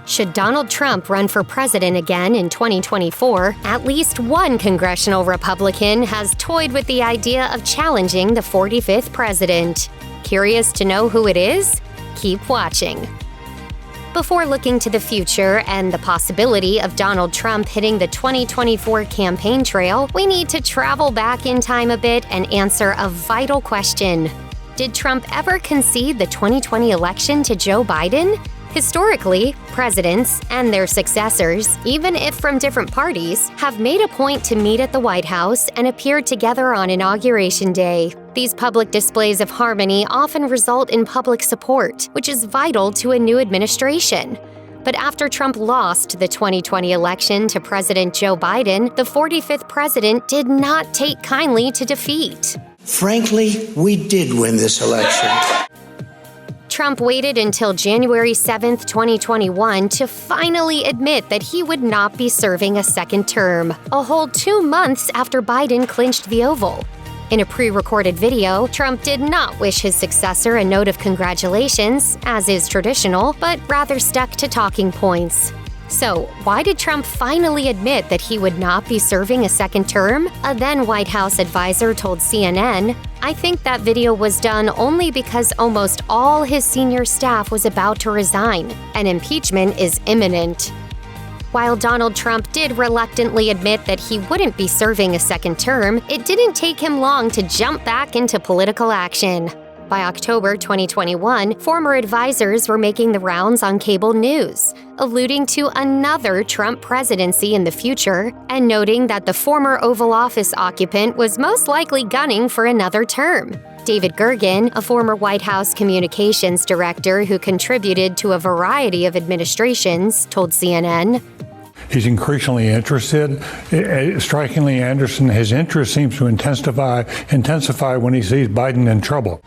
Should Donald Trump run for president again in 2024, at least one congressional Republican has toyed with the idea of challenging the 45th president. Curious to know who it is? Keep watching. Before looking to the future and the possibility of Donald Trump hitting the 2024 campaign trail, we need to travel back in time a bit and answer a vital question. Did Trump ever concede the 2020 election to Joe Biden? Historically, presidents and their successors, even if from different parties, have made a point to meet at the White House and appear together on Inauguration Day. These public displays of harmony often result in public support, which is vital to a new administration. But after Trump lost the 2020 election to President Joe Biden, the 45th president did not take kindly to defeat. Frankly, we did win this election. Trump waited until January 7, 2021 to finally admit that he would not be serving a second term, a whole 2 months after Biden clinched the Oval. In a pre-recorded video, Trump did not wish his successor a note of congratulations, as is traditional, but rather stuck to talking points. So, why did Trump finally admit that he would not be serving a second term? A then White House advisor told CNN, "I think that video was done only because almost all his senior staff was about to resign, and impeachment is imminent." While Donald Trump did reluctantly admit that he wouldn't be serving a second term, it didn't take him long to jump back into political action. By October 2021, former advisors were making the rounds on cable news, alluding to another Trump presidency in the future and noting that the former Oval Office occupant was most likely gunning for another term. David Gergen, a former White House communications director who contributed to a variety of administrations, told CNN, "He's increasingly interested. Strikingly, his interest seems to intensify when he sees Biden in trouble."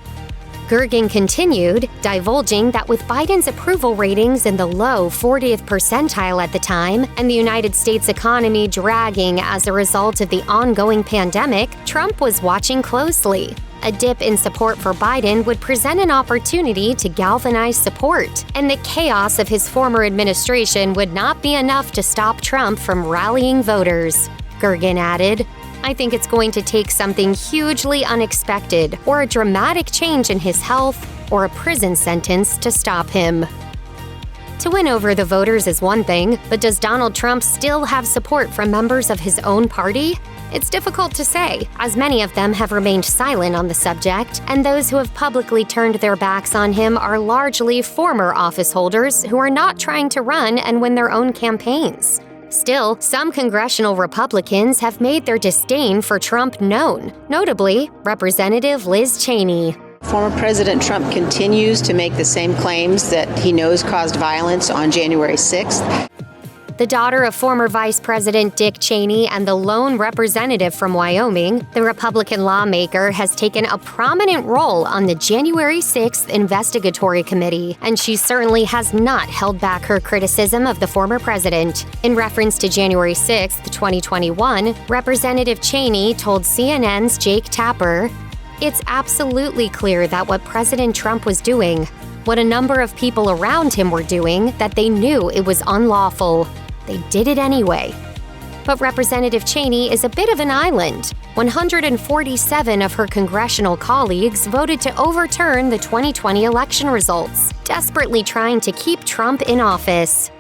Gergen continued, divulging that with Biden's approval ratings in the low 40th percentile at the time and the United States economy dragging as a result of the ongoing pandemic, Trump was watching closely. A dip in support for Biden would present an opportunity to galvanize support, and the chaos of his former administration would not be enough to stop Trump from rallying voters. Gergen added, "I think it's going to take something hugely unexpected or a dramatic change in his health or a prison sentence to stop him." To win over the voters is one thing, but does Donald Trump still have support from members of his own party? It's difficult to say, as many of them have remained silent on the subject, and those who have publicly turned their backs on him are largely former office holders who are not trying to run and win their own campaigns. Still, some congressional Republicans have made their disdain for Trump known, notably Representative Liz Cheney. Former President Trump continues to make the same claims that he knows caused violence on January 6th. The daughter of former Vice President Dick Cheney and the lone representative from Wyoming, the Republican lawmaker has taken a prominent role on the January 6th Investigatory Committee, and she certainly has not held back her criticism of the former president. In reference to January 6th, 2021, Representative Cheney told CNN's Jake Tapper, "It's absolutely clear that what President Trump was doing, what a number of people around him were doing, that they knew it was unlawful. They did it anyway." But Representative Cheney is a bit of an island. 147 of her congressional colleagues voted to overturn the 2020 election results, desperately trying to keep Trump in office.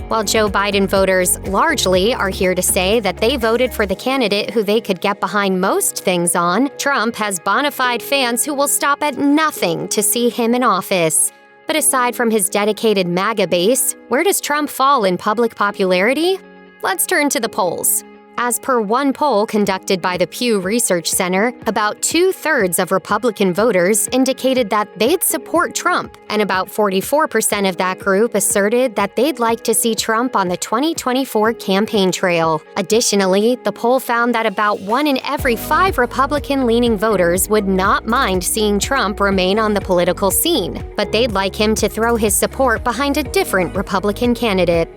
While Joe Biden voters largely are here to say that they voted for the candidate who they could get behind most things on, Trump has bona fide fans who will stop at nothing to see him in office. But aside from his dedicated MAGA base, where does Trump fall in public popularity? Let's turn to the polls. As per one poll conducted by the Pew Research Center, about 2/3 of Republican voters indicated that they'd support Trump, and about 44% of that group asserted that they'd like to see Trump on the 2024 campaign trail. Additionally, the poll found that about 1 in every 5 Republican-leaning voters would not mind seeing Trump remain on the political scene, but they'd like him to throw his support behind a different Republican candidate.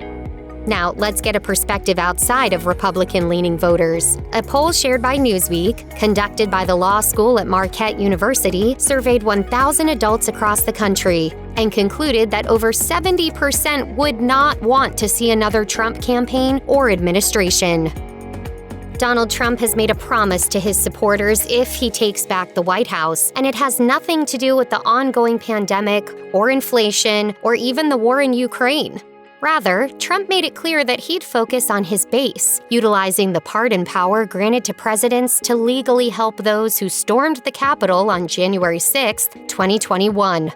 Now, let's get a perspective outside of Republican-leaning voters. A poll shared by Newsweek, conducted by the law school at Marquette University, surveyed 1,000 adults across the country and concluded that over 70% would not want to see another Trump campaign or administration. Donald Trump has made a promise to his supporters if he takes back the White House, and it has nothing to do with the ongoing pandemic or inflation or even the war in Ukraine. Rather, Trump made it clear that he'd focus on his base, utilizing the pardon power granted to presidents to legally help those who stormed the Capitol on January 6, 2021.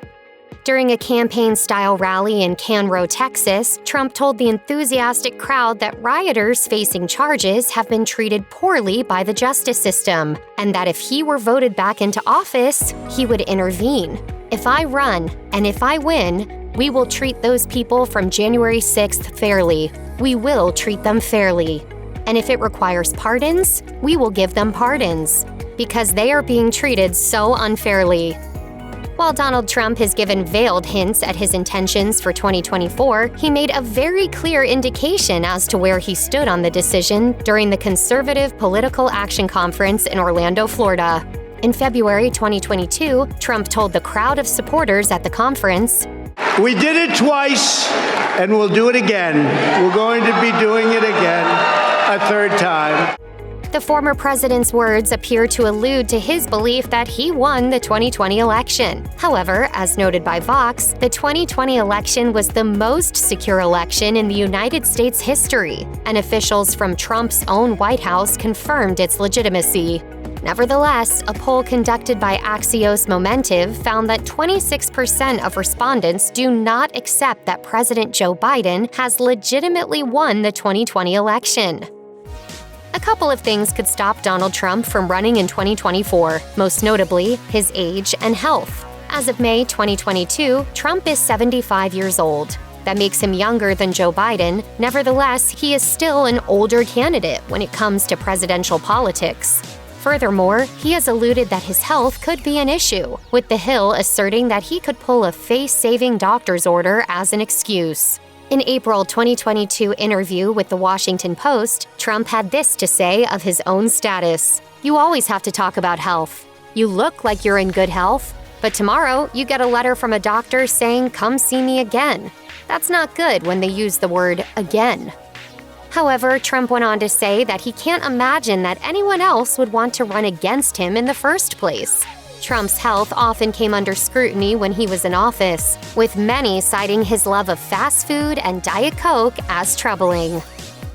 During a campaign-style rally in Conroe, Texas, Trump told the enthusiastic crowd that rioters facing charges have been treated poorly by the justice system, and that if he were voted back into office, he would intervene. "If I run, and if I win, we will treat those people from January 6th fairly. We will treat them fairly. And if it requires pardons, we will give them pardons, because they are being treated so unfairly." While Donald Trump has given veiled hints at his intentions for 2024, he made a very clear indication as to where he stood on the decision during the Conservative Political Action Conference in Orlando, Florida. In February 2022, Trump told the crowd of supporters at the conference, We did it twice, and we'll do it again. We're going to be doing it again a third time. The former president's words appear to allude to his belief that he won the 2020 election. However, as noted by Vox, the 2020 election was the most secure election in the United States history, and officials from Trump's own White House confirmed its legitimacy. Nevertheless, a poll conducted by Axios Momentive found that 26% of respondents do not accept that President Joe Biden has legitimately won the 2020 election. A couple of things could stop Donald Trump from running in 2024, most notably his age and health. As of May 2022, Trump is 75 years old. That makes him younger than Joe Biden. Nevertheless, he is still an older candidate when it comes to presidential politics. Furthermore, he has alluded that his health could be an issue, with The Hill asserting that he could pull a face-saving doctor's order as an excuse. In April 2022 interview with The Washington Post, Trump had this to say of his own status. "You always have to talk about health. You look like you're in good health, but tomorrow you get a letter from a doctor saying, 'Come see me again.' That's not good when they use the word 'again.'" However, Trump went on to say that he can't imagine that anyone else would want to run against him in the first place. Trump's health often came under scrutiny when he was in office, with many citing his love of fast food and Diet Coke as troubling.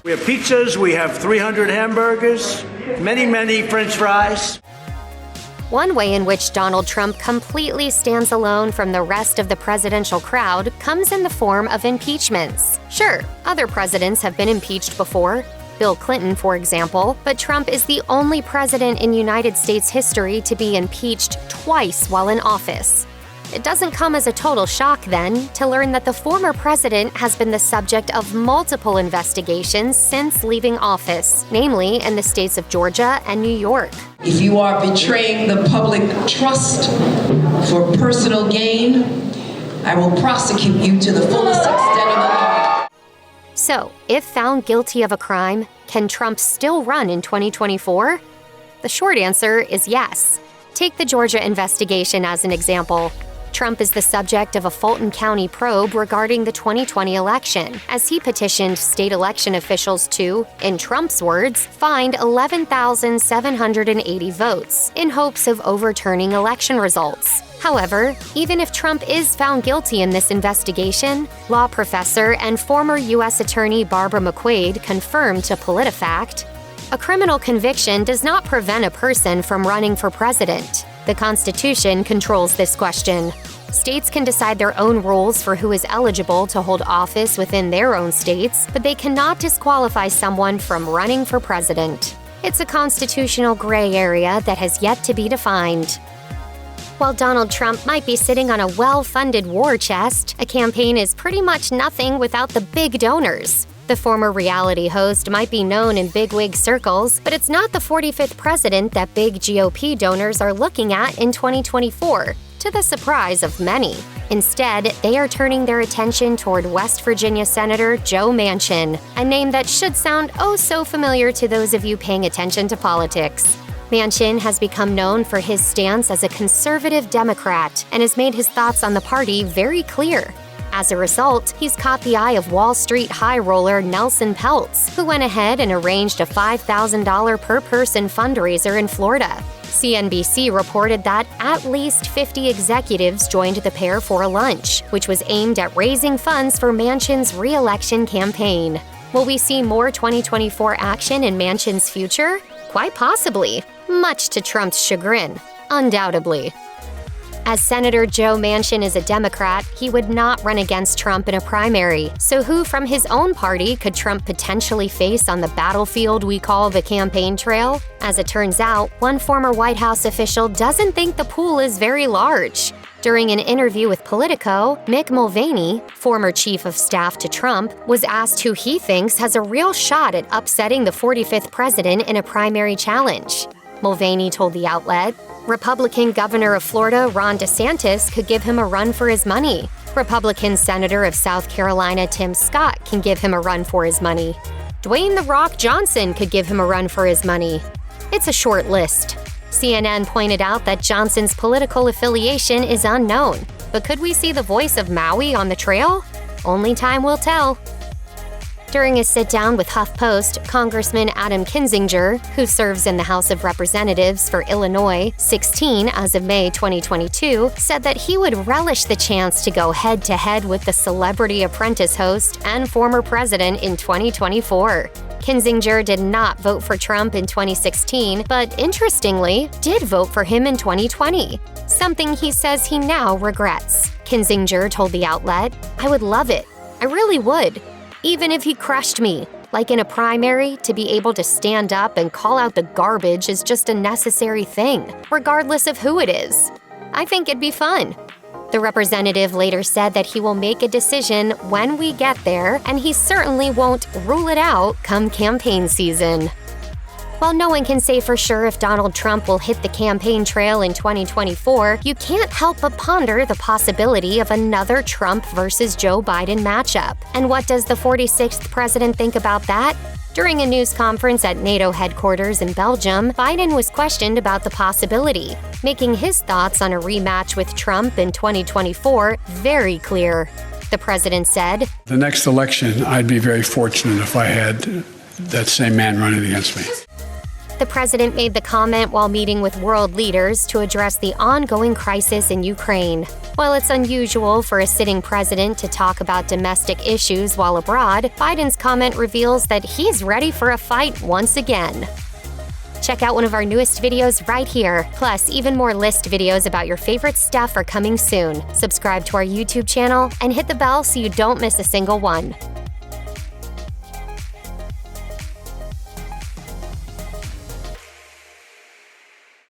We have pizzas, we have 300 hamburgers, many French fries. One way in which Donald Trump completely stands alone from the rest of the presidential crowd comes in the form of impeachments. Sure, other presidents have been impeached before, Bill Clinton, for example, but Trump is the only president in United States history to be impeached twice while in office. It doesn't come as a total shock, then, to learn that the former president has been the subject of multiple investigations since leaving office, namely in the states of Georgia and New York. If you are betraying the public trust for personal gain, I will prosecute you to the fullest extent of the law. So, if found guilty of a crime, can Trump still run in 2024? The short answer is yes. Take the Georgia investigation as an example. Trump is the subject of a Fulton County probe regarding the 2020 election, as he petitioned state election officials to, in Trump's words, find 11,780 votes in hopes of overturning election results. However, even if Trump is found guilty in this investigation, law professor and former U.S. Attorney Barbara McQuaid confirmed to PolitiFact, a criminal conviction does not prevent a person from running for president. The Constitution controls this question. States can decide their own rules for who is eligible to hold office within their own states, but they cannot disqualify someone from running for president. It's a constitutional gray area that has yet to be defined. While Donald Trump might be sitting on a well-funded war chest, a campaign is pretty much nothing without the big donors. The former reality host might be known in bigwig circles, but it's not the 45th president that big GOP donors are looking at in 2024. to the surprise of many. Instead, they are turning their attention toward West Virginia Senator Joe Manchin, a name that should sound oh so familiar to those of you paying attention to politics. Manchin has become known for his stance as a conservative Democrat and has made his thoughts on the party very clear. As a result, he's caught the eye of Wall Street high roller Nelson Peltz, who went ahead and arranged a $5,000 per-person fundraiser in Florida. CNBC reported that at least 50 executives joined the pair for a lunch, which was aimed at raising funds for Manchin's re-election campaign. Will we see more 2024 action in Manchin's future? Quite possibly, much to Trump's chagrin, undoubtedly. As Senator Joe Manchin is a Democrat, he would not run against Trump in a primary. So who from his own party could Trump potentially face on the battlefield we call the campaign trail? As it turns out, one former White House official doesn't think the pool is very large. During an interview with Politico, Mick Mulvaney, former chief of staff to Trump, was asked who he thinks has a real shot at upsetting the 45th president in a primary challenge. Mulvaney told the outlet, Republican Governor of Florida Ron DeSantis could give him a run for his money. Republican Senator of South Carolina Tim Scott can give him a run for his money. Dwayne "The Rock" Johnson could give him a run for his money. It's a short list. CNN pointed out that Johnson's political affiliation is unknown, but could we see the voice of Maui on the trail? Only time will tell. During a sit-down with HuffPost, Congressman Adam Kinzinger, who serves in the House of Representatives for Illinois, 16 as of May 2022, said that he would relish the chance to go head-to-head with the Celebrity Apprentice host and former president in 2024. Kinzinger did not vote for Trump in 2016, but interestingly, did vote for him in 2020, something he says he now regrets. Kinzinger told the outlet, I would love it. I really would. Even if he crushed me, like in a primary, to be able to stand up and call out the garbage is just a necessary thing, regardless of who it is. I think it'd be fun. The representative later said that he will make a decision when we get there, and he certainly won't rule it out come campaign season. While no one can say for sure if Donald Trump will hit the campaign trail in 2024, you can't help but ponder the possibility of another Trump versus Joe Biden matchup. And what does the 46th president think about that? During a news conference at NATO headquarters in Belgium, Biden was questioned about the possibility, making his thoughts on a rematch with Trump in 2024 very clear. The president said, The next election, I'd be very fortunate if I had that same man running against me. The president made the comment while meeting with world leaders to address the ongoing crisis in Ukraine. While it's unusual for a sitting president to talk about domestic issues while abroad, Biden's comment reveals that he's ready for a fight once again. Check out one of our newest videos right here. Plus, even more list videos about your favorite stuff are coming soon. Subscribe to our YouTube channel and hit the bell so you don't miss a single one.